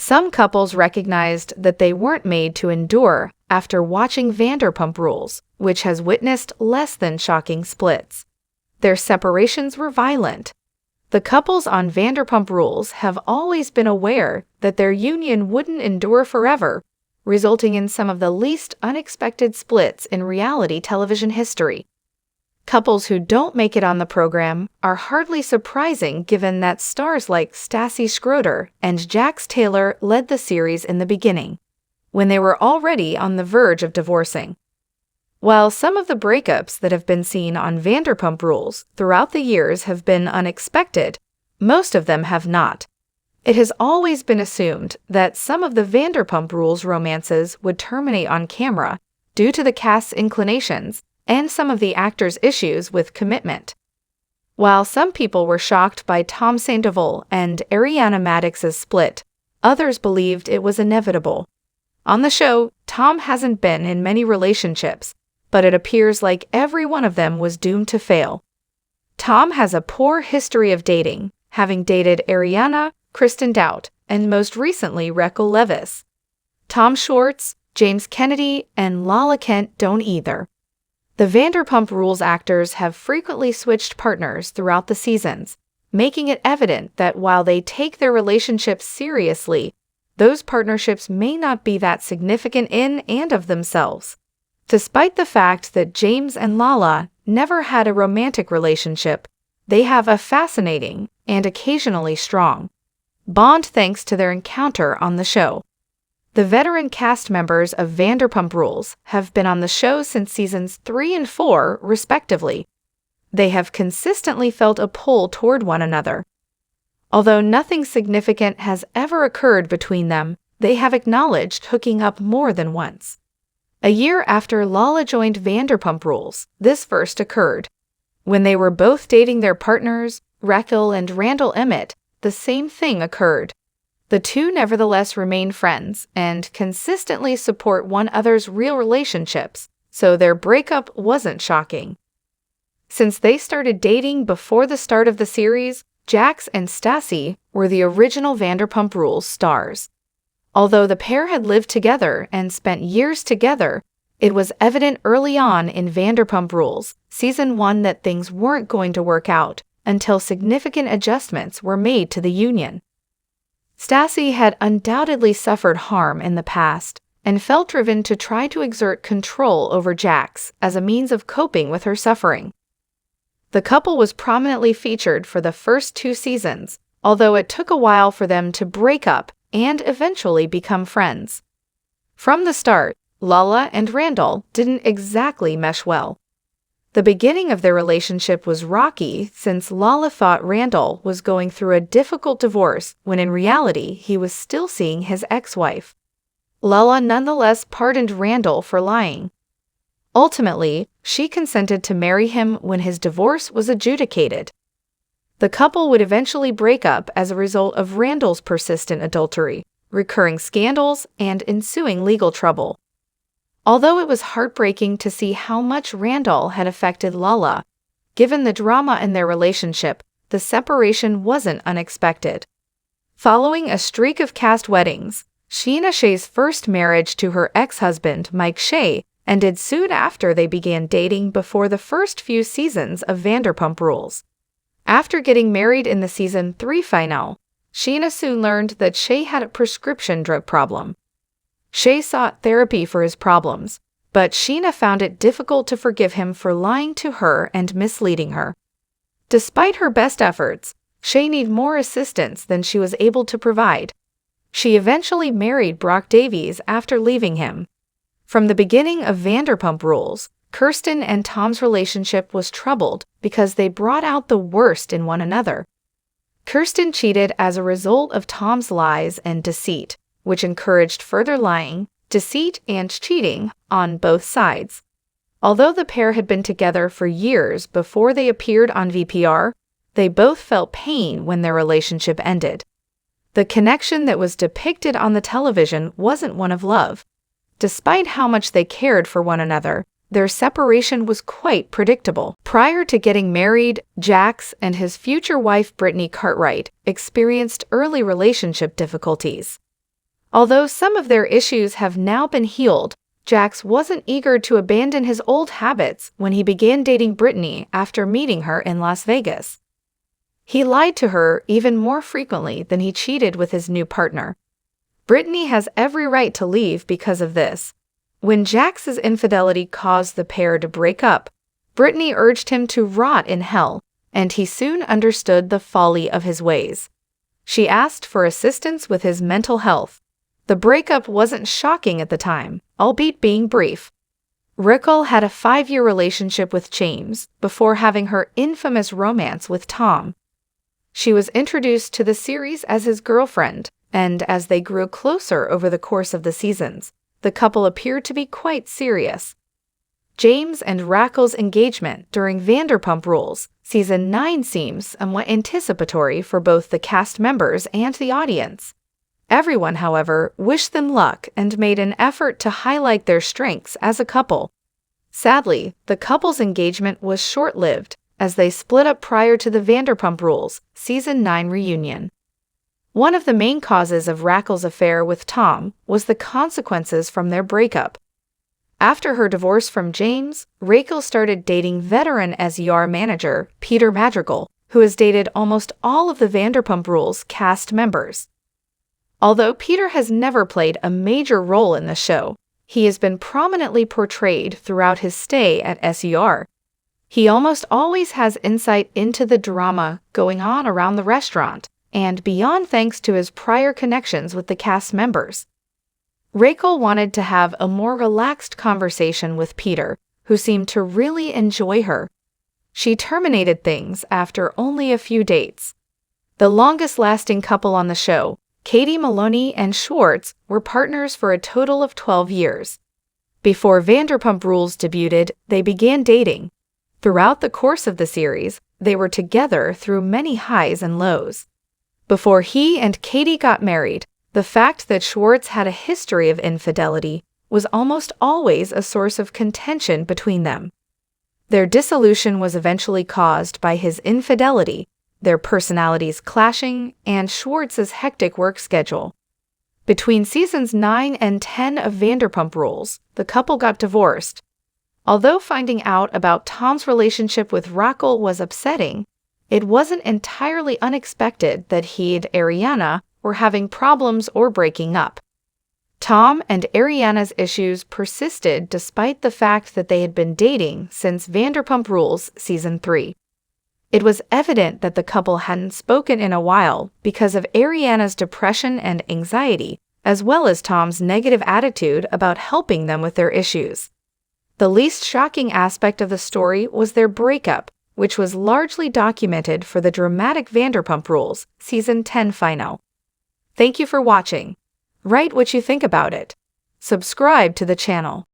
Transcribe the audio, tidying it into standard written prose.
Some couples recognized that they weren't made to endure after watching Vanderpump Rules, which has witnessed less than shocking splits. Their separations were violent. The couples on Vanderpump Rules have always been aware that their union wouldn't endure forever, resulting in some of the least unexpected splits in reality television history. Couples who don't make it on the program are hardly surprising given that stars like Stassi Schroeder and Jax Taylor led the series in the beginning, when they were already on the verge of divorcing. While some of the breakups that have been seen on Vanderpump Rules throughout the years have been unexpected, most of them have not. It has always been assumed that some of the Vanderpump Rules romances would terminate on camera due to the cast's inclinations and some of the actors' issues with commitment. While some people were shocked by Tom Sandoval and Ariana Madix's split, others believed it was inevitable. On the show, Tom hasn't been in many relationships, but it appears like every one of them was doomed to fail. Tom has a poor history of dating, having dated Ariana, Kristen Doute, and most recently Raquel. Tom Schwartz, James Kennedy, and Lala Kent don't either. The Vanderpump Rules actors have frequently switched partners throughout the seasons, making it evident that while they take their relationships seriously, those partnerships may not be that significant in and of themselves. Despite the fact that James and Lala never had a romantic relationship, they have a fascinating and occasionally strong bond thanks to their encounter on the show. The veteran cast members of Vanderpump Rules have been on the show since seasons 3 and 4, respectively. They have consistently felt a pull toward one another. Although nothing significant has ever occurred between them, they have acknowledged hooking up more than once. A year after Lala joined Vanderpump Rules, this first occurred. When they were both dating their partners, Raquel and Randall Emmett, the same thing occurred. The two nevertheless remain friends and consistently support one another's real relationships, so their breakup wasn't shocking. Since they started dating before the start of the series, Jax and Stassi were the original Vanderpump Rules stars. Although the pair had lived together and spent years together, it was evident early on in Vanderpump Rules, Season 1, that things weren't going to work out until significant adjustments were made to the union. Stassi had undoubtedly suffered harm in the past and felt driven to try to exert control over Jax as a means of coping with her suffering. The couple was prominently featured for the first 2 seasons, although it took a while for them to break up and eventually become friends. From the start, Lala and Randall didn't exactly mesh well. The beginning of their relationship was rocky since Lala thought Randall was going through a difficult divorce when in reality he was still seeing his ex-wife. Lala nonetheless pardoned Randall for lying. Ultimately, she consented to marry him when his divorce was adjudicated. The couple would eventually break up as a result of Randall's persistent adultery, recurring scandals, and ensuing legal trouble. Although it was heartbreaking to see how much Randall had affected Lala, given the drama in their relationship, the separation wasn't unexpected. Following a streak of cast weddings, Scheana Shay's first marriage to her ex-husband, Mike Shay, ended soon after they began dating before the first few seasons of Vanderpump Rules. After getting married in the Season 3 finale, Scheana soon learned that Shay had a prescription drug problem. Shay sought therapy for his problems, but Scheana found it difficult to forgive him for lying to her and misleading her. Despite her best efforts, Shay needed more assistance than she was able to provide. She eventually married Brock Davies after leaving him. From the beginning of Vanderpump Rules, Kirsten and Tom's relationship was troubled because they brought out the worst in one another. Kirsten cheated as a result of Tom's lies and deceit, which encouraged further lying, deceit, and cheating on both sides. Although the pair had been together for years before they appeared on VPR, they both felt pain when their relationship ended. The connection that was depicted on the television wasn't one of love. Despite how much they cared for one another, their separation was quite predictable. Prior to getting married, Jax and his future wife Brittany Cartwright experienced early relationship difficulties. Although some of their issues have now been healed, Jax wasn't eager to abandon his old habits when he began dating Brittany after meeting her in Las Vegas. He lied to her even more frequently than he cheated with his new partner. Brittany has every right to leave because of this. When Jax's infidelity caused the pair to break up, Brittany urged him to rot in hell, and he soon understood the folly of his ways. She asked for assistance with his mental health. The breakup wasn't shocking at the time, albeit being brief. Raquel had a 5-year relationship with James before having her infamous romance with Tom. She was introduced to the series as his girlfriend, and as they grew closer over the course of the seasons, the couple appeared to be quite serious. James and Raquel's engagement during Vanderpump Rules Season 9 seems somewhat anticipatory for both the cast members and the audience. Everyone, however, wished them luck and made an effort to highlight their strengths as a couple. Sadly, the couple's engagement was short-lived, as they split up prior to the Vanderpump Rules Season 9 reunion. One of the main causes of Raquel's affair with Tom was the consequences from their breakup. After her divorce from James, Raquel started dating veteran SER manager Peter Madrigal, who has dated almost all of the Vanderpump Rules cast members. Although Peter has never played a major role in the show, he has been prominently portrayed throughout his stay at SER. He almost always has insight into the drama going on around the restaurant and beyond, thanks to his prior connections with the cast members. Raquel wanted to have a more relaxed conversation with Peter, who seemed to really enjoy her. She terminated things after only a few dates. The longest-lasting couple on the show, Katie Maloney and Schwartz, were partners for a total of 12 years. Before Vanderpump Rules debuted, they began dating. Throughout the course of the series, they were together through many highs and lows. Before he and Katie got married, the fact that Schwartz had a history of infidelity was almost always a source of contention between them. Their dissolution was eventually caused by his infidelity, their personalities clashing, and Schwartz's hectic work schedule. Between seasons 9 and 10 of Vanderpump Rules, the couple got divorced. Although finding out about Tom's relationship with Raquel was upsetting, it wasn't entirely unexpected that he and Ariana were having problems or breaking up. Tom and Ariana's issues persisted despite the fact that they had been dating since Vanderpump Rules Season 3. It was evident that the couple hadn't spoken in a while because of Ariana's depression and anxiety, as well as Tom's negative attitude about helping them with their issues. The least shocking aspect of the story was their breakup, which was largely documented for the dramatic Vanderpump Rules Season 10 final. Thank you for watching. Write what you think about it. Subscribe to the channel.